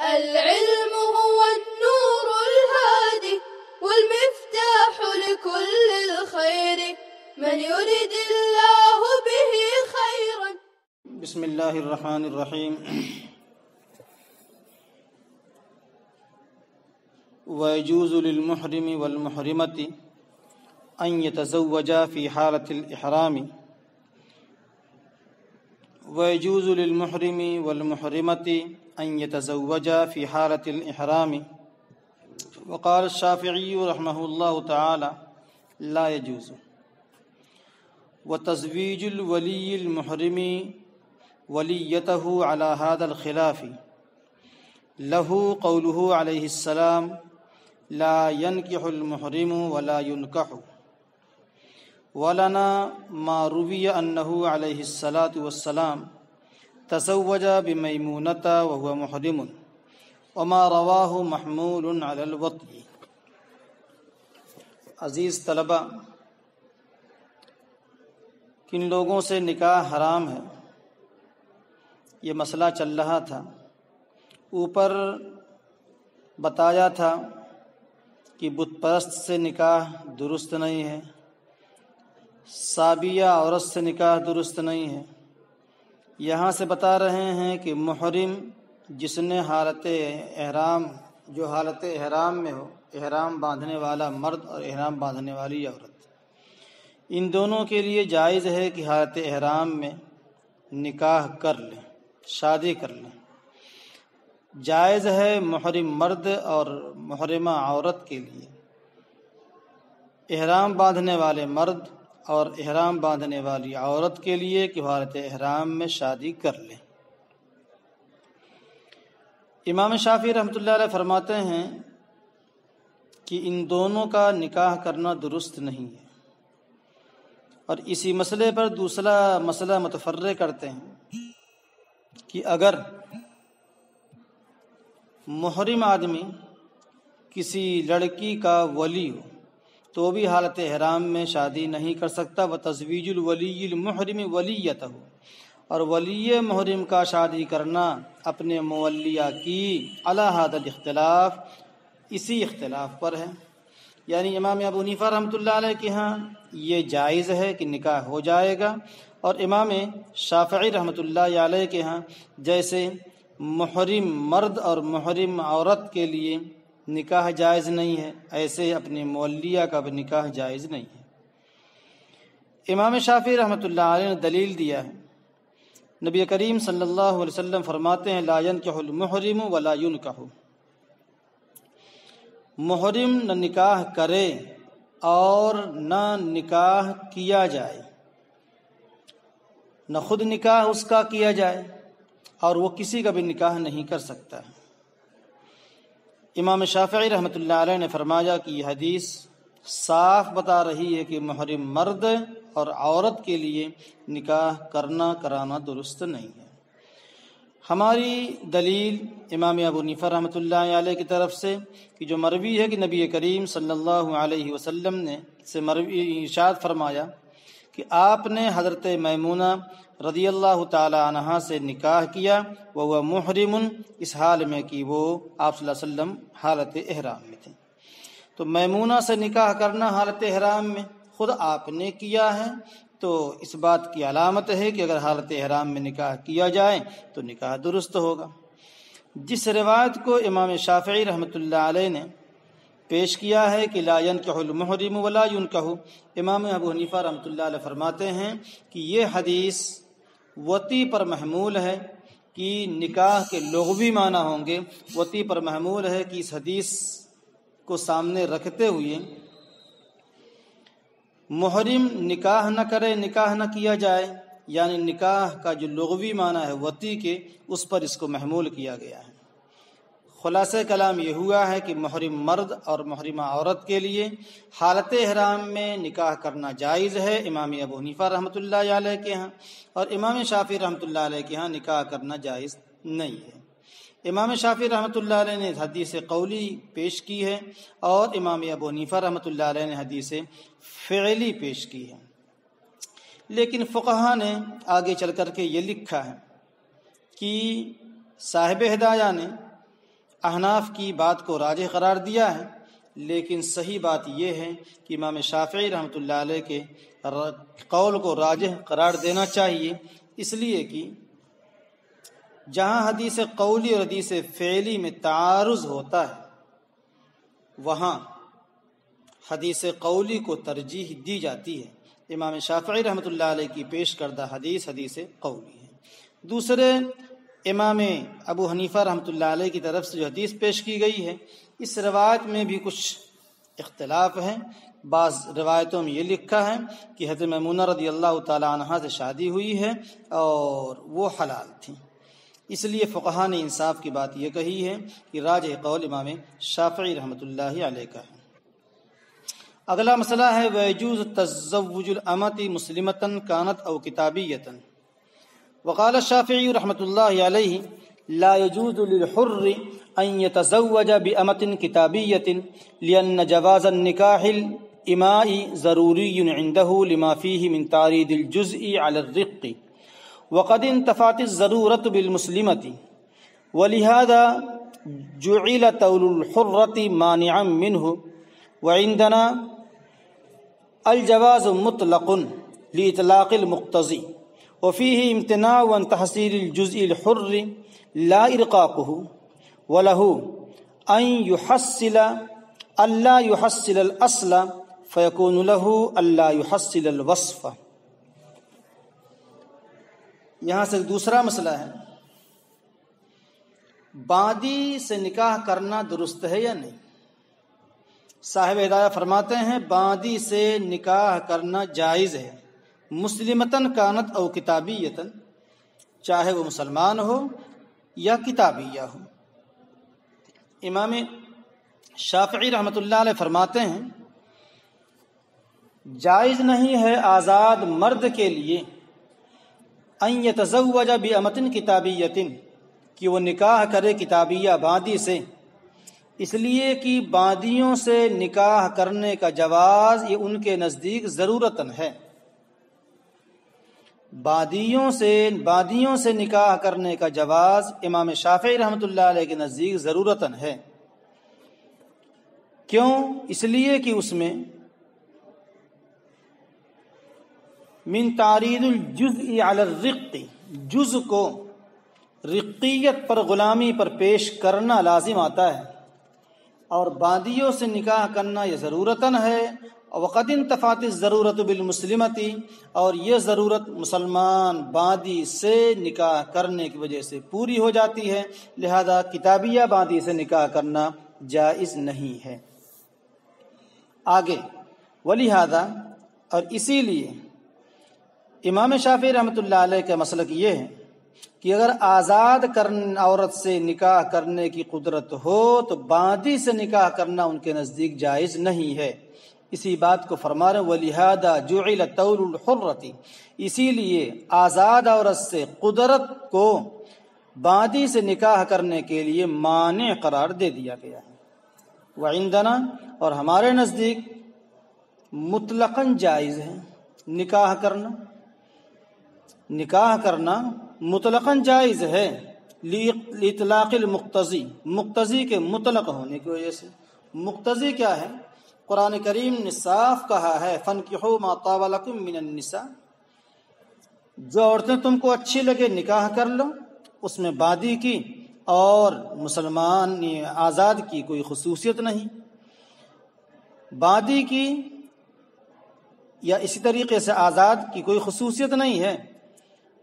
العلم هو النور الهادي والمفتاح لكل الخير من يرد الله به خيرا. بسم اللہ الرحمن الرحیم. ويجوز للمحرم والمحرمة أن يتزوجا في حالة الإحرام. ويجوز للمحرم والمحرمة أن يتزوجا في حالة الإحرام. وقال الشافعي رحمه الله تعالى لا يجوز. وتزويج الولي المحرم وليته على هذا الخلاف له قوله عليه السلام لا ينكح المحرم ولا ينكح. ولنا ما روي أنه عليه الصلاة والسلام تزوج بميمونة وهو محرم وما رواه محمول على الوطء. عزیز طلبہ، کن لوگوں سے نکاح حرام ہے یہ مسئلہ چل رہا تھا. اوپر بتایا تھا کہ بت پرست سے نکاح درست نہیں ہے، صابیہ عورت سے نکاح درست نہیں ہے. یہاں سے بتا رہے ہیں کہ محرم جس نے حالت احرام میں ہو، احرام باندھنے والا مرد اور احرام باندھنے والی عورت، ان دونوں کے لیے جائز ہے کہ حالت احرام میں نکاح کر لیں، شادی کر لیں. جائز ہے محرم مرد اور محرمہ عورت کے لیے احرام باندھنے والے مرد اور احرام باندھنے والی عورت کے لیے کہ حالت احرام میں شادی کر لیں. امام شافعی رحمۃ اللہ علیہ فرماتے ہیں کہ ان دونوں کا نکاح کرنا درست نہیں ہے، اور اسی مسئلے پر دوسرا مسئلہ متفرع کرتے ہیں کہ اگر محرم آدمی کسی لڑکی کا ولی ہو تو بھی حالت احرام میں شادی نہیں کر سکتا. وتزویج الولی المحرم ولیتہ، اور ولی محرم کا شادی کرنا اپنے مولیہ کی علی ھذا الاختلاف، اسی اختلاف پر ہے. یعنی امام ابو حنیفہ رحمۃ اللہ علیہ کے ہاں یہ جائز ہے کہ نکاح ہو جائے گا، اور امام شافعی رحمۃ اللہ علیہ کے ہاں جیسے محرم مرد اور محرم عورت کے لیے نکاح جائز نہیں ہے، ایسے اپنے مولیہ کا بھی نکاح جائز نہیں ہے. امام شافعی رحمۃ اللہ علیہ نے دلیل دیا ہے. نبی کریم صلی اللہ علیہ وسلم فرماتے ہیں لا ينكح المحرم ولا ينكح. محرم نہ نکاح کرے اور نہ نکاح کیا جائے، نہ خود نکاح اس کا کیا جائے اور وہ کسی کا بھی نکاح نہیں کر سکتا. امام شافعی رحمۃ اللہ علیہ نے فرمایا کہ یہ حدیث صاف بتا رہی ہے کہ محرم مرد اور عورت کے لیے نکاح کرانا درست نہیں ہے. ہماری دلیل امام ابو حنیفہ رحمۃ اللہ علیہ کی طرف سے کہ جو مروی ہے کہ نبی کریم صلی اللہ علیہ وسلم نے سے مروی ارشاد فرمایا کہ آپ نے حضرت میمونہ رضی اللہ تعالی عنہا سے نکاح کیا وہ محرم، اس حال میں کہ وہ آپ صلی اللہ علیہ وسلم حالت احرام میں تھے. تو میمونہ سے نکاح کرنا حالت احرام میں خود آپ نے کیا ہے، تو اس بات کی علامت ہے کہ اگر حالت احرام میں نکاح کیا جائے تو نکاح درست ہوگا. جس روایت کو امام شافعی رحمۃ اللہ علیہ نے پیش کیا ہے کہ لا ينكح المحرم ولا ينكح، امام ابو حنیفہ رحمۃ اللہ علیہ فرماتے ہیں کہ یہ حدیث وطی پر محمول ہے، کہ نکاح کے لغوی معنی ہوں گے. وطی پر محمول ہے کہ اس حدیث کو سامنے رکھتے ہوئے محرم نکاح نہ کرے، نکاح نہ کیا جائے، یعنی نکاح کا جو لغوی معنی ہے وطی کے، اس پر اس کو محمول کیا گیا ہے. خلاصہ کلام یہ ہوا ہے کہ محرم مرد اور محرمہ عورت کے لیے حالت احرام میں نکاح کرنا جائز ہے امام ابو حنیفہ رحمۃ اللہ علیہ کے ہاں، اور امام شافعی رحمۃ اللہ علیہ کے ہاں نکاح کرنا جائز نہیں ہے. امام شافعی رحمۃ اللہ علیہ نے حدیث قولی پیش کی ہے، اور امام ابو حنیفہ رحمۃ اللہ علیہ نے حدیث فعلی پیش کی ہے. لیکن فقہا نے آگے چل کر کے یہ لکھا ہے کہ صاحب ہدایہ نے احناف کی بات کو راجح قرار دیا ہے، لیکن صحیح بات یہ ہے کہ امام شافعی رحمۃ اللہ علیہ کے قول کو راجح قرار دینا چاہیے، اس لیے کہ جہاں حدیث قولی اور حدیث فعلی میں تعارض ہوتا ہے وہاں حدیث قولی کو ترجیح دی جاتی ہے۔ امام شافعی رحمۃ اللہ علیہ کی پیش کردہ حدیث حدیث قولی ہے۔ دوسرے امام ابو حنیفہ رحمۃ اللہ علیہ کی طرف سے جو حدیث پیش کی گئی ہے، اس روایت میں بھی کچھ اختلاف ہے۔ بعض روایتوں میں یہ لکھا ہے کہ حضرت میمونہ رضی اللہ تعالی عنہا سے شادی ہوئی ہے اور وہ حلال تھی، اس لیے فقہا نے انصاف کی بات یہ کہی ہے کہ راجح قول امام شافعی رحمۃ اللہ علیہ کا ہے۔ اگلا مسئلہ ہے ويجوز تزوج الامۃ مسلمۃ كانت او کتابیۃ۔ وقال الشافعی رحمۃ اللہ علیہ لا يجوز للحر ان يتزوج بامۃ کتابیۃ لان جواز النکاح الاماء ضروری عنده لما فيه من تعريض الجزء على الرق وقد انتفت الضرورة بالمسلمة ولهذا جعل طول الحرة مانعا منه وعندنا الجواز مطلق لإطلاق المقتضي وفيه امتناع عن تحصيل الجزء الحر لا إرقاقه وله أن يحصل ألا يحصل الأصل فيكون له ألا يحصل الوصف۔ یہاں سے دوسرا مسئلہ ہے، باندی سے نکاح کرنا درست ہے یا نہیں؟ صاحب ہدایہ فرماتے ہیں باندی سے نکاح کرنا جائز ہے، مسلمتن کانت او کتابیتن، چاہے وہ مسلمان ہو یا کتابیہ ہو۔ امام شافعی رحمۃ اللہ علیہ فرماتے ہیں جائز نہیں ہے آزاد مرد کے لیے ان یتزوج بامۃ کتابیۃ، کہ وہ نکاح کرے کتابیہ باندی سے، اس لیے کہ باندیوں سے نکاح کرنے کا جواز یہ ان کے نزدیک ضرورتاً ہے۔ باندیوں سے نکاح کرنے کا جواز امام شافعی رحمۃ اللہ علیہ کے نزدیک ضرورتاً ہے۔ کیوں؟ اس لیے کہ اس میں من تعریض الجزء علی الرق، جز کو رقیت پر غلامی پر پیش کرنا لازم آتا ہے، اور باندیوں سے نکاح کرنا یہ ضرورتاً ہے۔ وقد انتفت الضرورۃ بالمسلمۃ، اور یہ ضرورت مسلمان باندی سے نکاح کرنے کی وجہ سے پوری ہو جاتی ہے، لہذا کتابیہ باندی سے نکاح کرنا جائز نہیں ہے۔ آگے ولہذا، اور اسی لیے امام شافعی رحمۃ اللہ علیہ کا مسلک یہ ہے کہ اگر آزاد عورت سے نکاح کرنے کی قدرت ہو تو باندی سے نکاح کرنا ان کے نزدیک جائز نہیں ہے۔ اسی بات کو فرما رہے وَلِهَذَا جُعِلَ طَوْلُ الْحُرَّةِ، اسی لیے آزاد عورت سے قدرت کو باندی سے نکاح کرنے کے لیے مانع قرار دے دیا گیا ہے۔ وعندنا، اور ہمارے نزدیک مطلقاً جائز ہے نکاح کرنا مطلقاً جائز ہے، اطلاق المقتضی، مقتضی کے مطلق ہونے کی وجہ سے۔ مقتضی کیا ہے؟ قرآن کریم نے صاف کہا ہے فَانْكِحُوا مَا طَابَ لَكُم مِّنَ النِّسَاءِ، جو عورتیں تم کو اچھی لگے نکاح کر لو، اس میں باندی کی اور مسلمان آزاد کی کوئی خصوصیت نہیں۔ باندی کی یا اسی طریقے سے آزاد کی کوئی خصوصیت نہیں ہے۔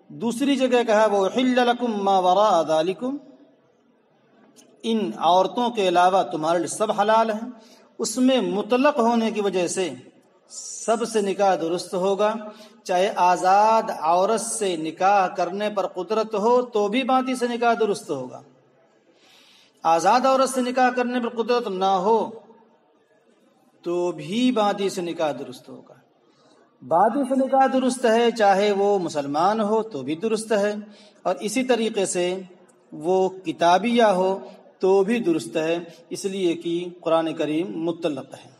دوسری جگہ کہا وَأُحِلَّ لَكُم مَّا وَرَاءَ ذَلِكُمْ، ان عورتوں کے علاوہ تمہارے لیے سب حلال ہیں۔ اس میں مطلق ہونے کی وجہ سے سب سے نکاح درست ہوگا، چاہے آزاد عورت سے نکاح کرنے پر قدرت ہو تو بھی باندی سے نکاح درست ہوگا، آزاد عورت سے نکاح کرنے پر قدرت نہ ہو تو بھی باندی سے نکاح درست ہوگا۔ باندی سے نکاح درست ہے چاہے وہ مسلمان ہو تو بھی درست ہے، اور اسی طریقے سے وہ کتابیہ ہو تو بھی درست ہے، اس لیے کہ قرآن کریم مطلق ہے۔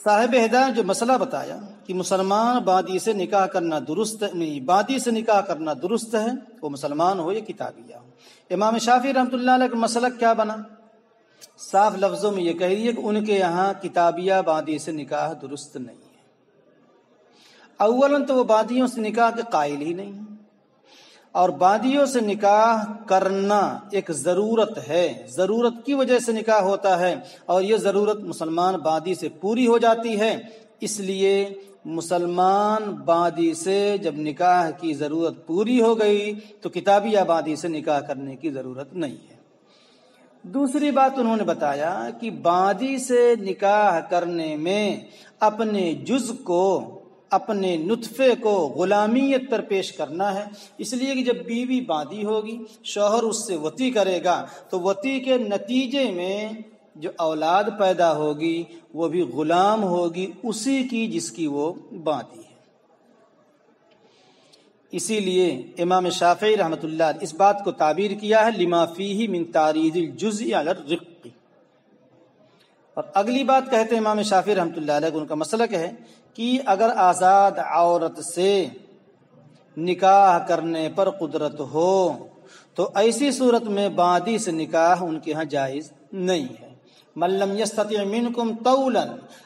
صاحب ہدایت جو مسئلہ بتایا کہ مسلمان بادی سے نکاح کرنا درست نہیں، بادی سے نکاح کرنا درست ہے، وہ مسلمان ہو یا کتابیہ ہو۔ امام شافعی رحمۃ اللہ علیہ کا مسلک کیا بنا؟ صاف لفظوں میں یہ کہہ دیے کہ ان کے یہاں کتابیہ بادی سے نکاح درست نہیں ہے۔ اولاً تو وہ بادیوں سے نکاح کے قائل ہی نہیں ہیں، اور بادیوں سے نکاح کرنا ایک ضرورت ہے، ضرورت کی وجہ سے نکاح ہوتا ہے، اور یہ ضرورت مسلمان بادی سے پوری ہو جاتی ہے۔ اس لیے مسلمان بادی سے جب نکاح کی ضرورت پوری ہو گئی تو کتابی آبادی سے نکاح کرنے کی ضرورت نہیں ہے۔ دوسری بات انہوں نے بتایا کہ بادی سے نکاح کرنے میں اپنے جز کو، اپنے نطفے کو غلامیت پر پیش کرنا ہے، اس لیے کہ جب بیوی بادی ہوگی، شوہر اس سے وطی کرے گا تو وطی کے نتیجے میں جو اولاد پیدا ہوگی وہ بھی غلام ہوگی اسی کی جس کی وہ بادی ہے۔ اسی لیے امام شافعی رحمۃ اللہ علیہ اس بات کو تعبیر کیا ہے لما فیہ من تعریض الجزء علی الرق۔ اور اگلی بات کہتے ہیں امام شافعی رحمۃ اللہ علیہ، ان کا مسلک ہے کہ اگر آزاد عورت سے نکاح کرنے پر قدرت ہو تو ایسی صورت میں بادی سے نکاح ان کے ہاں جائز نہیں ہے۔ من لم يستطع منكم طولا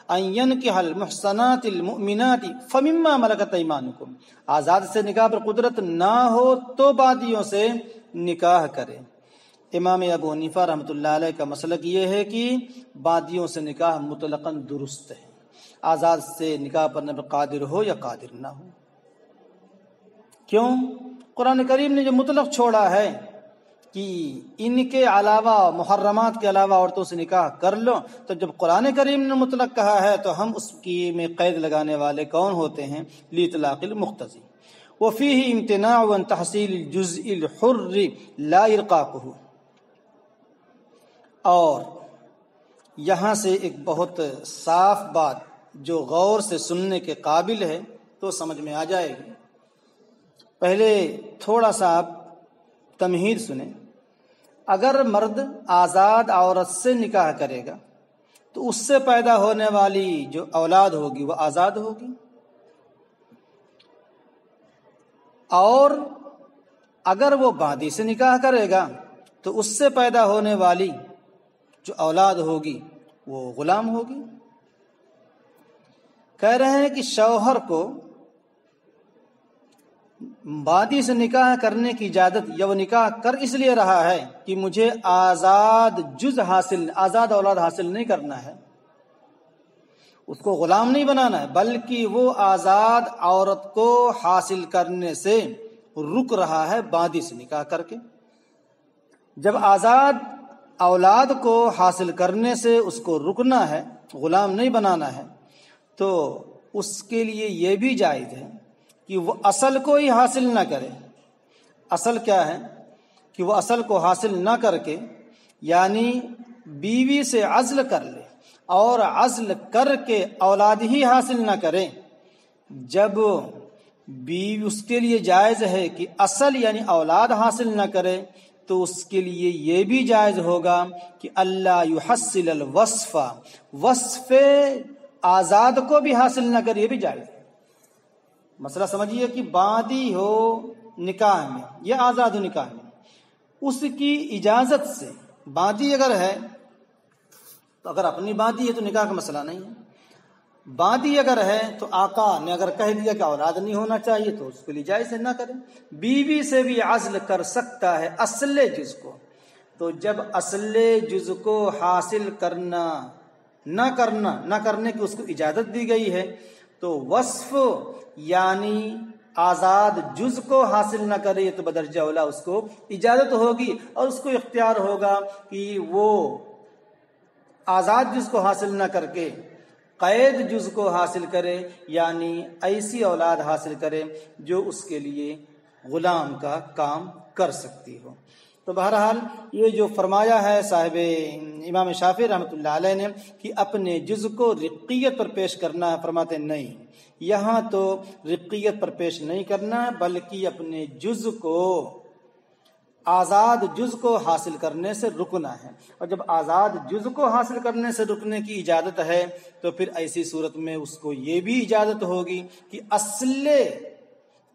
ان ينكح المحصنات المؤمنات فمما ملكت ايمانكم، آزاد سے نکاح پر قدرت نہ ہو تو بادیوں سے نکاح کرے۔ امام ابو حنیفہ رحمۃ اللہ علیہ کا مسلک یہ ہے کہ بادیوں سے نکاح مطلقاً درست ہے، آزاد سے نکاح پڑھنے پر قادر ہو یا قادر نہ ہو۔ کیوں؟ قرآن کریم نے جو مطلق چھوڑا ہے کہ ان کے علاوہ، محرمات کے علاوہ عورتوں سے نکاح کر لو، تو جب قرآن کریم نے مطلق کہا ہے تو ہم اس کی میں قید لگانے والے کون ہوتے ہیں؟ لاطلاق المقتضی۔ وفیہ امتناع عن تحصیل الجزء الحر لا ارقاقہ۔ اور یہاں سے ایک بہت صاف بات جو غور سے سننے کے قابل ہے تو سمجھ میں آ جائے گی۔ پہلے تھوڑا سا آپ تمہید سنیں۔ اگر مرد آزاد عورت سے نکاح کرے گا تو اس سے پیدا ہونے والی جو اولاد ہوگی وہ آزاد ہوگی، اور اگر وہ بادی سے نکاح کرے گا تو اس سے پیدا ہونے والی جو اولاد ہوگی وہ غلام ہوگی۔ کہہ رہے ہیں کہ شوہر کو بادی سے نکاح کرنے کی اجازت یا وہ نکاح کر اس لیے رہا ہے کہ مجھے آزاد جز حاصل، آزاد اولاد حاصل نہیں کرنا ہے، اس کو غلام نہیں بنانا ہے، بلکہ وہ آزاد عورت کو حاصل کرنے سے رک رہا ہے بادی سے نکاح کر کے۔ جب آزاد اولاد کو حاصل کرنے سے اس کو رکنا ہے، غلام نہیں بنانا ہے، تو اس کے لیے یہ بھی جائز ہے کہ وہ اصل کو ہی حاصل نہ کرے۔ اصل کیا ہے؟ کہ وہ اصل کو حاصل نہ کر کے، یعنی بیوی سے عزل کر لے، اور عزل کر کے اولاد ہی حاصل نہ کرے۔ جب بیوی، اس کے لیے جائز ہے کہ اصل یعنی اولاد حاصل نہ کرے، تو اس کے لیے یہ بھی جائز ہوگا کہ اللہ یحصل الوصف، وصف آزاد کو بھی حاصل نہ کرے، یہ بھی جائز ہے۔ مسئلہ سمجھیے کہ بادی ہو نکاح میں یا آزاد ہو نکاح میں، اس کی اجازت سے، بادی اگر ہے تو اگر اپنی بادی ہے تو نکاح کا مسئلہ نہیں ہے، بادی اگر ہے تو آقا نے اگر کہہ دیا کہ اولاد نہیں ہونا چاہیے تو اس کے لیے جائز ہے نہ کرے۔ بیوی سے بھی عزل کر سکتا ہے اصل جز کو، تو جب اصل جز کو حاصل کرنا نہ کرنے کی اس کو اجازت دی گئی ہے، تو وصف یعنی آزاد جز کو حاصل نہ کرے تو بدرجہ اولا اس کو اجازت ہوگی، اور اس کو اختیار ہوگا کہ وہ آزاد جز کو حاصل نہ کر کے قید جز کو حاصل کرے، یعنی ایسی اولاد حاصل کرے جو اس کے لیے غلام کا کام کر سکتی ہو۔ تو بہرحال یہ جو فرمایا ہے صاحب امام شافعی رحمۃ اللہ علیہ نے کہ اپنے جز کو رقیت پر پیش کرنا ہے، فرماتے نہیں، یہاں تو رقیت پر پیش نہیں کرنا ہے، بلکہ اپنے جز کو آزاد جز کو حاصل کرنے سے رکنا ہے، اور جب آزاد جز کو حاصل کرنے سے رکنے کی اجازت ہے تو پھر ایسی صورت میں اس کو یہ بھی اجازت ہوگی کہ اصل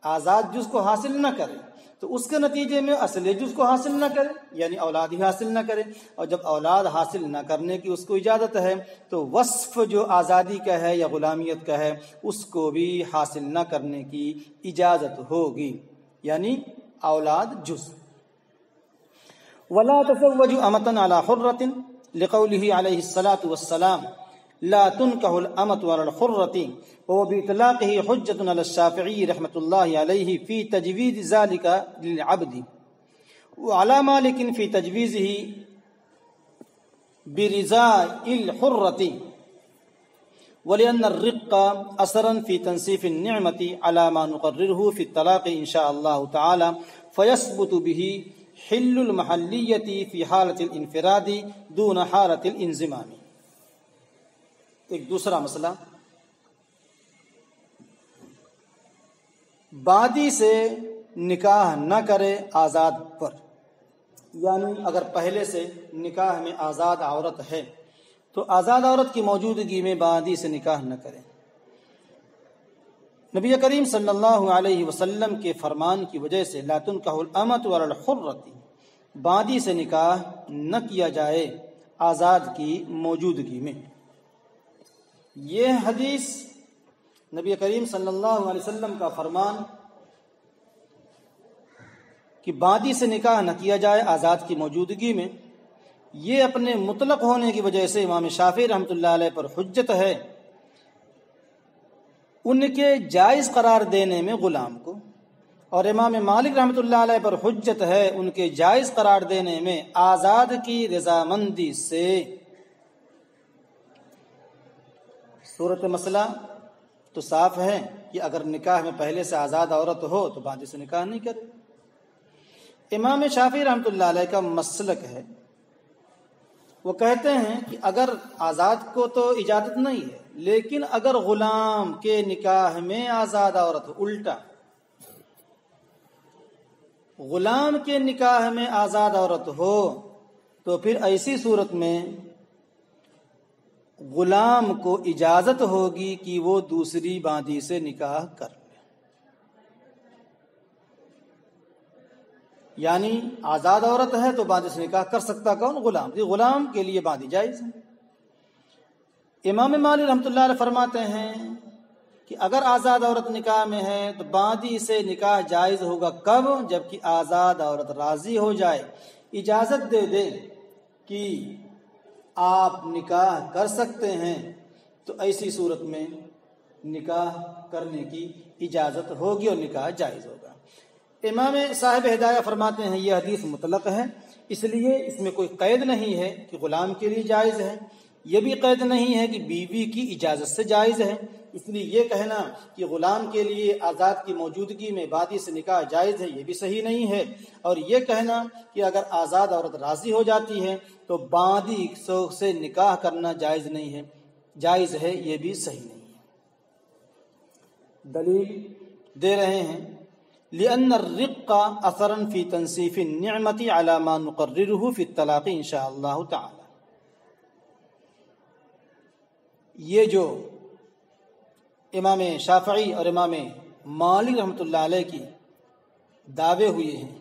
آزاد جز کو حاصل نہ کرے، تو اس کے نتیجے میں اصل جز کو حاصل نہ کرے، یعنی اولاد ہی حاصل نہ کرے، اور جب اولاد حاصل نہ کرنے کی اس کو اجازت ہے تو وصف جو آزادی کا ہے یا غلامیت کا ہے اس کو بھی حاصل نہ کرنے کی اجازت ہوگی، یعنی اولاد جز۔ ولا تزوجوا امة على حرة لقوله عليه الصلاة والسلام لا تنكح الأمة على الحرة، وبإطلاقه حجة على الشافعي رحمة الله عليه في تجويز ذلك للعبد، وعلى مالك في تجويزه برضاء الحرة، ولأن الرق أثرا في تنصيف النعمة على ما نقرره في الطلاق إن شاء الله تعالى، فيثبت به حل المحلیت فی حالت الانفراد دون حالت الانضمام۔ ایک دوسرا مسئلہ، بادی سے نکاح نہ کرے آزاد پر، یعنی اگر پہلے سے نکاح میں آزاد عورت ہے تو آزاد عورت کی موجودگی میں بادی سے نکاح نہ کرے۔ نبی کریم صلی اللہ علیہ وسلم کے فرمان کی وجہ سے لا تنکح الامۃ علی الحرۃ، بادی سے نکاح نہ کیا جائے آزاد کی موجودگی میں۔ یہ حدیث نبی کریم صلی اللہ علیہ وسلم کا فرمان کہ بادی سے نکاح نہ کیا جائے آزاد کی موجودگی میں، یہ اپنے مطلق ہونے کی وجہ سے امام شافعی رحمۃ اللہ علیہ پر حجت ہے، ان کے جائز قرار دینے میں غلام کو، اور امام مالک رحمۃ اللہ علیہ پر حجت ہے ان کے جائز قرار دینے میں آزاد کی رضامندی سے۔ صورت مسئلہ تو صاف ہے کہ اگر نکاح میں پہلے سے آزاد عورت ہو تو بادی سے نکاح نہیں کرے۔ امام شافعی رحمۃ اللہ علیہ کا مسلک ہے، وہ کہتے ہیں کہ اگر آزاد کو تو اجازت نہیں ہے، لیکن اگر غلام کے نکاح میں آزاد عورت ہو، الٹا غلام کے نکاح میں آزاد عورت ہو تو پھر ایسی صورت میں غلام کو اجازت ہوگی کہ وہ دوسری بادی سے نکاح کر لے، یعنی آزاد عورت ہے تو بادی سے نکاح کر سکتا کون؟ غلام، غلام کے لیے بادی جائز ہے۔ امام مالک رحمۃ اللہ علیہ فرماتے ہیں کہ اگر آزاد عورت نکاح میں ہے تو بادی سے نکاح جائز ہوگا، کب؟ جبکہ آزاد عورت راضی ہو جائے، اجازت دے دے کہ آپ نکاح کر سکتے ہیں، تو ایسی صورت میں نکاح کرنے کی اجازت ہوگی اور نکاح جائز ہوگا۔ امام صاحب ہدایہ فرماتے ہیں یہ حدیث مطلق ہے، اس لیے اس میں کوئی قید نہیں ہے کہ غلام کے لیے جائز ہے، یہ بھی قید نہیں ہے کہ بیوی کی اجازت سے جائز ہے، اس لیے یہ کہنا کہ غلام کے لیے آزاد کی موجودگی میں بادی سے نکاح جائز ہے یہ بھی صحیح نہیں ہے، اور یہ کہنا کہ اگر آزاد عورت راضی ہو جاتی ہے تو بادی سے نکاح کرنا جائز نہیں ہے، جائز ہے، یہ بھی صحیح نہیں ہے۔ دلیل دے رہے ہیں لأن الرق اثرا في تنصيف النعمة على ما نقرره في الطلاق ان شاء اللہ تعالی۔ یہ جو امام شافعی اور امام مالک رحمۃ اللہ علیہ کی دعوے ہوئے ہیں،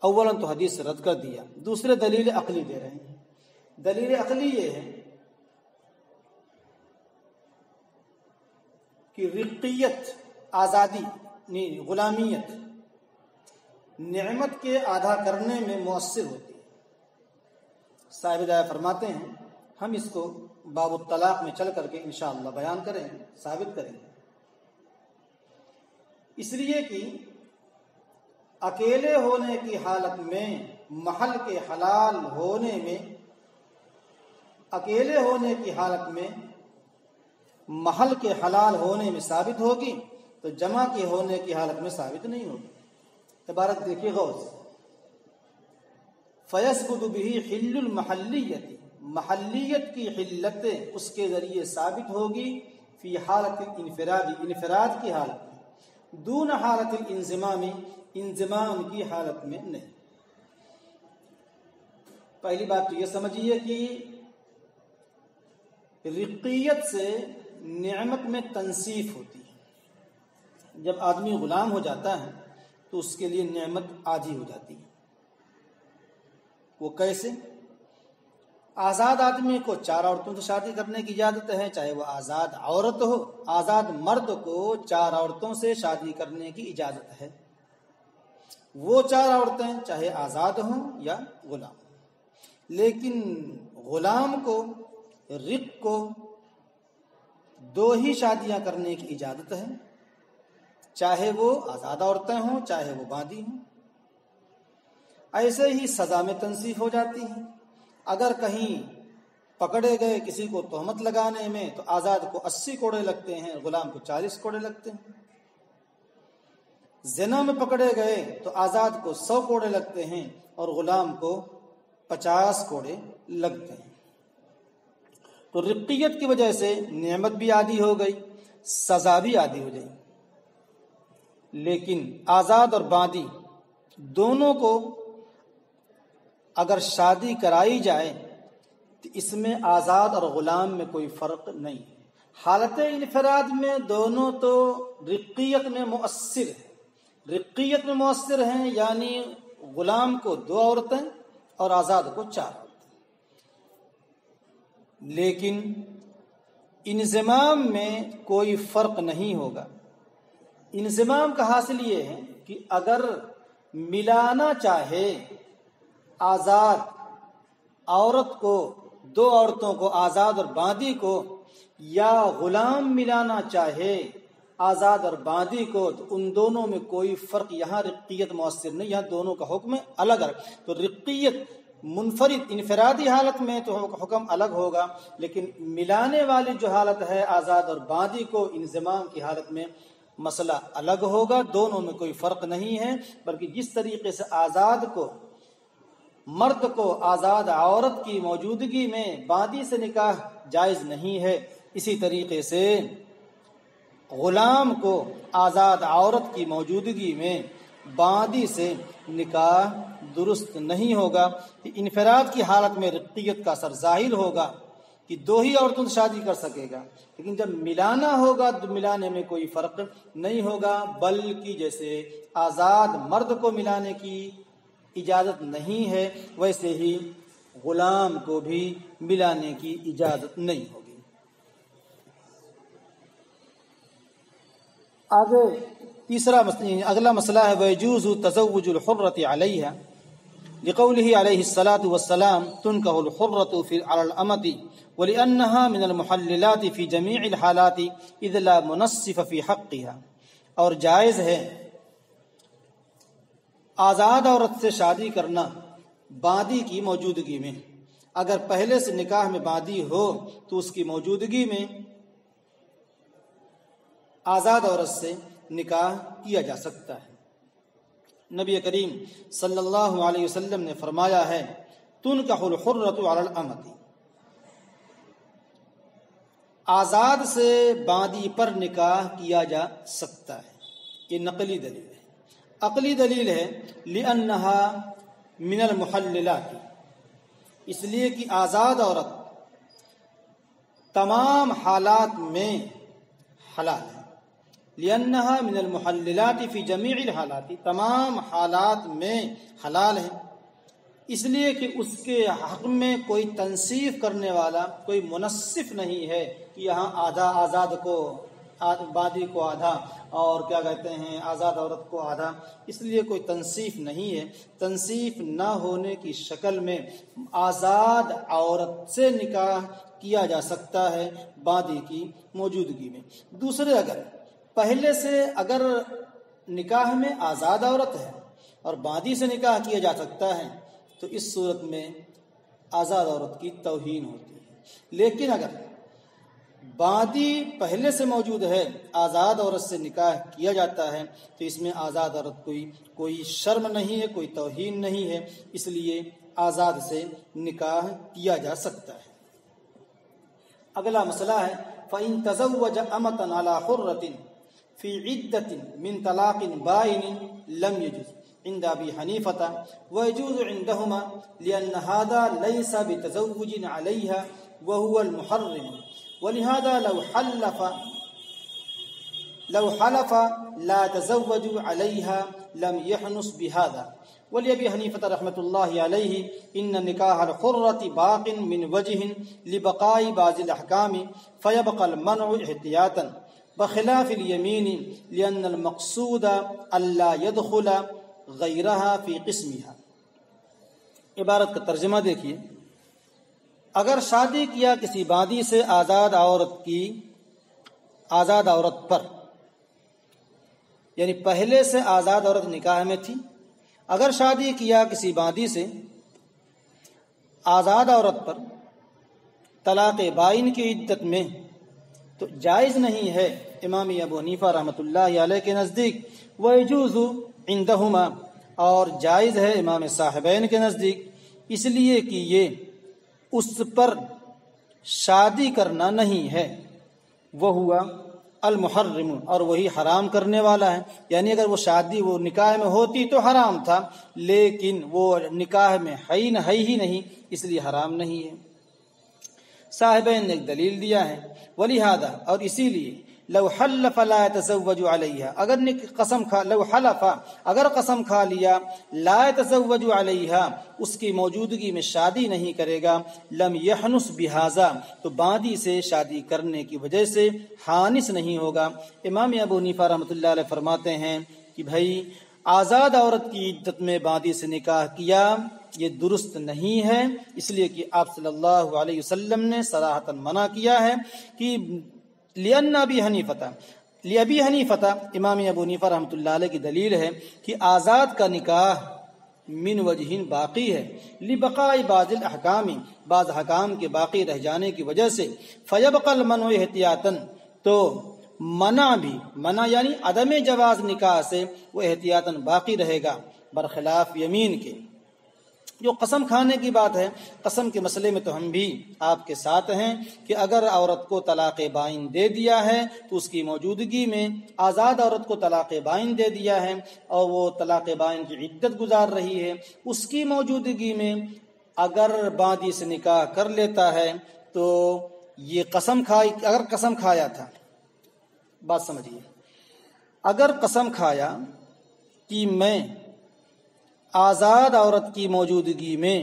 اولاً تو حدیث سے رد کر دیا، دوسرے دلیل عقلی دے رہے ہیں۔ دلیل عقلی یہ ہے کہ رقیت، آزادی، غلامیت نعمت کے ادا کرنے میں مؤثر ہوتی ہے۔ صاحب ہدایہ فرماتے ہیں ہم اس کو باب الطلاق میں چل کر کے انشاءاللہ بیان کریں گے، ثابت کریں گے، اس لیے کہ اکیلے ہونے کی حالت میں محل کے حلال ہونے میں، اکیلے ہونے کی حالت میں محل کے حلال ہونے میں ثابت ہوگی تو جمع کے ہونے کی حالت میں ثابت نہیں ہوگی۔ عبارت دیکھیے غور سے، فَيَثْبُتُ بِهِ حِلُّ الْمَحَلِّيَّةِ، محلیت کی حلت اس کے ذریعے ثابت ہوگی، فی حالت الانفراد، انفراد کی حالت میں، دون حالت الانضمام، انضمام کی حالت میں نہیں۔ پہلی بات تو یہ سمجھیے کہ رقیت سے نعمت میں تنصیف ہوتی ہے. جب آدمی غلام ہو جاتا ہے تو اس کے لیے نعمت عاجی ہو جاتی ہے. وہ کیسے؟ آزاد آدمی کو 4 عورتوں سے شادی کرنے کی اجازت ہے، چاہے وہ آزاد عورت ہو. آزاد مرد کو 4 عورتوں سے شادی کرنے کی اجازت ہے. وہ 4 عورتیں چاہے آزاد ہوں یا غلام. لیکن غلام کو، رق کو 2 ہی شادیاں کرنے کی اجازت ہے، چاہے وہ آزاد عورتیں ہوں چاہے وہ باندی ہوں. ایسے ہی سزا میں تنصیف ہو جاتی ہے. اگر کہیں پکڑے گئے کسی کو تہمت لگانے میں تو آزاد کو 80 کوڑے لگتے ہیں، غلام کو 40 کوڑے لگتے ہیں. زنا میں پکڑے گئے تو آزاد کو 100 کوڑے لگتے ہیں اور غلام کو 50 کوڑے لگتے ہیں. تو رقیت کی وجہ سے نعمت بھی عادی ہو گئی، سزا بھی عادی ہو گئی. لیکن آزاد اور باندی دونوں کو اگر شادی کرائی جائے تو اس میں آزاد اور غلام میں کوئی فرق نہیں ہے. حالت انفراد میں دونوں تو رقیت میں مؤثر ہیں. رقیت میں مؤثر ہیں یعنی غلام کو 2 عورتیں اور آزاد کو 4 عورتیں. لیکن انضمام میں کوئی فرق نہیں ہوگا. انضمام کا حاصل یہ ہے کہ اگر ملانا چاہے آزاد عورت کو 2 عورتوں کو، آزاد اور باندی کو، یا غلام ملانا چاہے آزاد اور باندی کو، تو ان دونوں میں کوئی فرق، یہاں رقیت مؤثر نہیں، یہاں دونوں کا حکم الگ الگ. تو رقیت منفرد انفرادی حالت میں تو حکم الگ ہوگا، لیکن ملانے والی جو حالت ہے آزاد اور باندی کو، انضمام کی حالت میں مسئلہ الگ ہوگا. دونوں میں کوئی فرق نہیں ہے، بلکہ جس طریقے سے آزاد کو، مرد کو آزاد عورت کی موجودگی میں باندی سے نکاح جائز نہیں ہے، اسی طریقے سے غلام کو آزاد عورت کی موجودگی میں باندی سے نکاح درست نہیں ہوگا. انفراد کی حالت میں رقیت کا اثر ظاہر ہوگا کہ 2 ہی عورتوں سے شادی کر سکے گا، لیکن جب ملانا ہوگا تو ملانے میں کوئی فرق نہیں ہوگا، بلکہ جیسے آزاد مرد کو ملانے کی اجازت نہیں ہے ویسے ہی غلام کو بھی ملانے کی اجازت نہیں ہوگی. آگے اگلا مسئلہ ہے وَيَجُوزُ تَزَوُّجُ الْحُرَّةِ عَلَيْهَا لِقَوْلِهِ عَلَيْهِ الصَّلَاةُ وَالسَّلَامُ تُنْكَحُ الْحُرَّةُ عَلَى الْأَمَةِ وَلِأَنَّهَا مِنَ الْمُحَلِّلَاتِ فِي جَمِيعِ الْحَالَاتِ إِذْ لَا مُنَصِّفَ فِي حَقِّهَا. اور جائز ہے آزاد عورت سے شادی کرنا باندی کی موجودگی میں. اگر پہلے سے نکاح میں باندی ہو تو اس کی موجودگی میں آزاد عورت سے نکاح کیا جا سکتا ہے. نبی کریم صلی اللہ علیہ وسلم نے فرمایا ہے تنکح الحرۃ علی الامۃ، آزاد سے باندی پر نکاح کیا جا سکتا ہے. یہ نقلی دلیل ہے. عقلی دلیل ہے لأنہا من المحللات، اس لیے کہ آزاد عورت تمام حالات میں حلال ہے. لأنها من المحللات فی جمیع الحالات، تمام حالات میں حلال ہے، اس لیے کہ اس کے حق میں کوئی تنصیف کرنے والا، کوئی منصف نہیں ہے کہ یہاں آدھا آزاد کو، باندی کو آدھا، اور کیا کہتے ہیں آزاد عورت کو آدھا. اس لیے کوئی تنصیف نہیں ہے. تنصیف نہ ہونے کی شکل میں آزاد عورت سے نکاح کیا جا سکتا ہے باندی کی موجودگی میں. دوسرے اگر پہلے سے اگر نکاح میں آزاد عورت ہے اور باندی سے نکاح کیا جا سکتا ہے تو اس صورت میں آزاد عورت کی توہین ہوتی ہے. لیکن اگر باندی پہلے سے موجود ہے، آزاد عورت سے نکاح کیا جاتا ہے تو اس میں آزاد عورت کوئی شرم نہیں ہے، کوئی توہین نہیں ہے، اس لیے آزاد سے نکاح کیا جا سکتا ہے. اگلا مسئلہ ہے فَإِن تَزَوَّجَ أَمَةً عَلَى حُرَّةٍ فِي عِدَّةٍ مِّن طَلَاقٍ بَائِنٍ لَمْ يَجُزْ. عند أبي حنيفة ويجوز عندهما لأن هذا ليس بتزوج عليها وهو المحرم، ولهذا لو حلف لا تزوج عليها لم يحنس بهذا. ولأبي حنيفة رحمة الله عليه إن نكاح الحرة باق من وجه لبقاء بعض الأحكام فيبقى المنع احتياطا بخلاف اليمين لأن المقصود ألا يدخل غیرہا فی قسمہا. عبارت کا ترجمہ دیکھیے. اگر شادی کیا کسی بادی سے آزاد عورت پر، یعنی پہلے سے آزاد عورت نکاح میں تھی، اگر شادی کیا کسی بادی سے آزاد عورت پر طلاق بائن کی عدت میں تو جائز نہیں ہے امام ابو حنیفہ رحمۃ اللہ علیہ کے نزدیک. ویجوز عندہما، اور جائز ہے امام صاحبین کے نزدیک، اس لیے کہ یہ اس پر شادی کرنا نہیں ہے. وہ ہوا المحرم، اور وہی حرام کرنے والا ہے. یعنی اگر وہ نکاح میں ہوتی تو حرام تھا، لیکن وہ نکاح میں ہے ہی نہیں، اس لیے حرام نہیں ہے. صاحبین نے ایک دلیل دیا ہے، ولہذا، اور اسی لیے لو حلف لا يتزوج علیہا، اگر قسم کھا لیا لا يتزوج علیہا، اس کی موجودگی میں شادی نہیں کرے گا، لم یحنس بہذا، تو باندی سے شادی کرنے کی وجہ سے حانس نہیں ہوگا. امام ابو حنیفہ رحمۃ اللہ علیہ فرماتے ہیں کہ بھائی آزاد عورت کی عدت میں باندی سے نکاح کیا یہ درست نہیں ہے، اس لیے کہ آپ صلی اللہ علیہ وسلم نے صراحتاً منع کیا ہے کہ لأن ابی حنیفہ، امام ابو حنیفہ رحمۃ اللہ علیہ کی دلیل ہے کہ آزاد کا نکاح من وجہین باقی ہے، لبقاء بعض الاحکام، بعض حکام کے باقی رہ جانے کی وجہ سے، فیبقى المنع احتیاطاً، تو منع یعنی عدم جواز نکاح سے وہ احتیاطاً باقی رہے گا، برخلاف یمین کے. جو قسم کھانے کی بات ہے، قسم کے مسئلے میں تو ہم بھی آپ کے ساتھ ہیں کہ اگر عورت کو طلاق بائن دے دیا ہے تو اس کی موجودگی میں، آزاد عورت کو طلاق بائن دے دیا ہے اور وہ طلاق بائن کی عدت گزار رہی ہے، اس کی موجودگی میں اگر باندی سے نکاح کر لیتا ہے تو یہ اگر قسم کھایا تھا، بات سمجھیے، اگر قسم کھایا کہ میں آزاد عورت کی موجودگی میں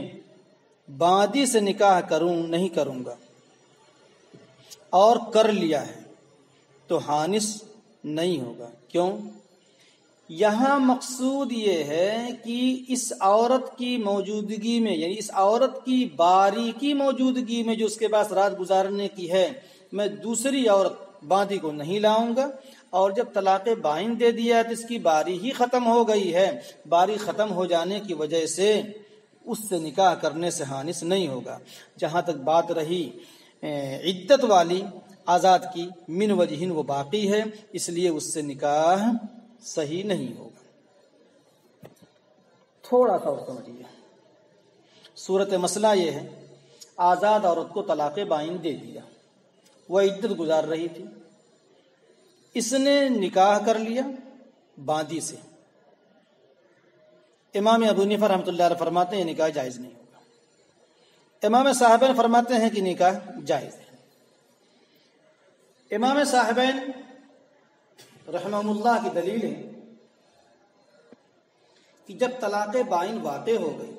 باندی سے نکاح نہیں کروں گا اور کر لیا ہے تو حانس نہیں ہوگا. کیوں؟ یہاں مقصود یہ ہے کہ اس عورت کی موجودگی میں، یعنی اس عورت کی باری کی موجودگی میں جو اس کے پاس رات گزارنے کی ہے، میں دوسری عورت باندی کو نہیں لاؤں گا، اور جب طلاق بائن دے دیا تو اس کی باری ہی ختم ہو گئی ہے، باری ختم ہو جانے کی وجہ سے اس سے نکاح کرنے سے حانس نہیں ہوگا. جہاں تک بات رہی عدت والی آزاد کی، من وجہن وہ باقی ہے، اس لیے اس سے نکاح صحیح نہیں ہوگا. تھوڑا سا اور سمجھیے. صورت مسئلہ یہ ہے، آزاد عورت کو طلاق بائن دے دیا، وہ عدت گزار رہی تھی، اس نے نکاح کر لیا باندی سے. امام ابو حنیفہ رحمۃ اللہ علیہ فرماتے ہیں یہ نکاح جائز نہیں ہوگا. امام صاحبین فرماتے ہیں کہ نکاح جائز ہے. امام صاحبین رحمہ اللہ کی دلیل ہے کہ جب طلاق بائن واقع ہو گئی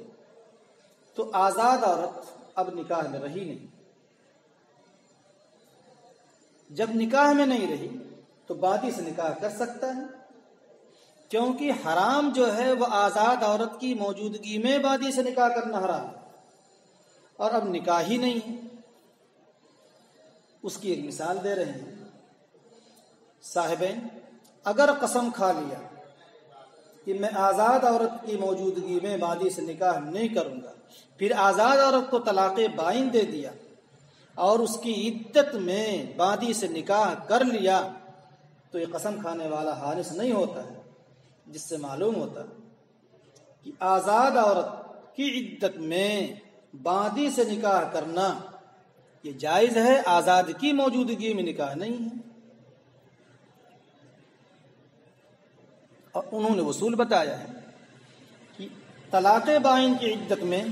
تو آزاد عورت اب نکاح میں رہی نہیں. جب نکاح میں نہیں رہی تو باندی سے نکاح کر سکتا ہے، کیونکہ حرام جو ہے وہ آزاد عورت کی موجودگی میں باندی سے نکاح کرنا حرام ہے، اور اب نکاح ہی نہیں ہے. اس کی ایک مثال دے رہے ہیں. صاحبین اگر قسم کھا لیا کہ میں آزاد عورت کی موجودگی میں باندی سے نکاح نہیں کروں گا، پھر آزاد عورت کو طلاق بائن دے دیا اور اس کی عدت میں باندی سے نکاح کر لیا، تو یہ قسم کھانے والا حانس نہیں ہوتا ہے، جس سے معلوم ہوتا کہ آزاد عورت کی عدت میں باندی سے نکاح کرنا یہ جائز ہے، آزاد کی موجودگی میں نکاح نہیں ہے. اور انہوں نے اصول بتایا ہے طلاق بائن کی عدت میں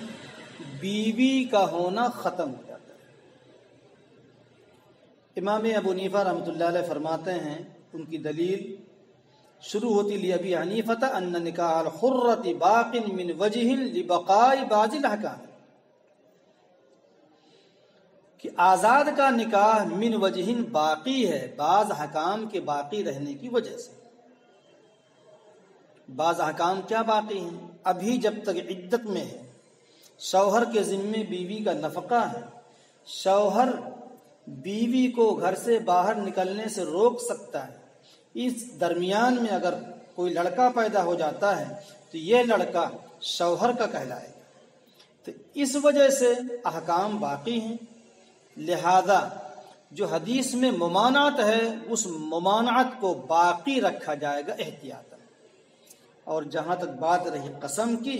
بیوی کا ہونا ختم ہو جاتا ہے۔ امام ابو حنیفہ رحمۃ اللہ علیہ فرماتے ہیں، ان کی دلیل شروع ہوتی لأبی حنیفہ ان نکاح الحرۃ باق من وجہ لبقاء بعض الاحکام، کہ آزاد کا نکاح من وجہ باقی ہے بعض حکام کے باقی رہنے کی وجہ سے۔ بعض احکام کیا باقی ہیں؟ ابھی جب تک عدت میں ہے، شوہر کے ذمے بیوی کا نفقہ ہے، شوہر بیوی کو گھر سے باہر نکلنے سے روک سکتا ہے، اس درمیان میں اگر کوئی لڑکا پیدا ہو جاتا ہے تو یہ لڑکا شوہر کا کہلائے گا، تو اس وجہ سے احکام باقی ہیں۔ لہذا جو حدیث میں ممانعت ہے اس ممانعت کو باقی رکھا جائے گا احتیاطاً۔ اور جہاں تک بات رہی قسم کی،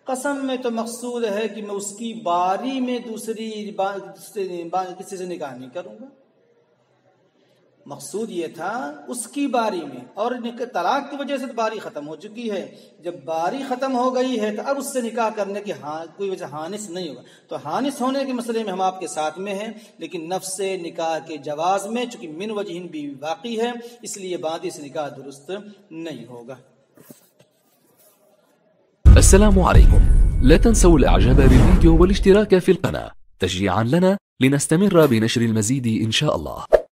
قسم میں تو مقصود ہے کہ میں اس کی باری میں دوسری کسی سے نکاح نہیں کروں گا، مقصود یہ تھا اس کی باری میں، اور طلاق کی وجہ سے تو باری ختم ہو چکی ہے، جب باری ختم ہو گئی ہے تو اب اس سے نکاح کرنے کی کوئی وجہ حانث نہیں ہوگا۔ تو حانث ہونے کے مسئلے میں ہم آپ کے ساتھ میں ہیں، لیکن نفس نکاح کے جواز میں چونکہ من وجہ بیوی باقی ہے، اس لیے بعد سے نکاح درست نہیں ہوگا۔ السلام عليكم، لا تنسوا الاعجاب بالفيديو والاشتراك في القناة تشجيعا لنا لنستمر بنشر المزيد إن شاء الله.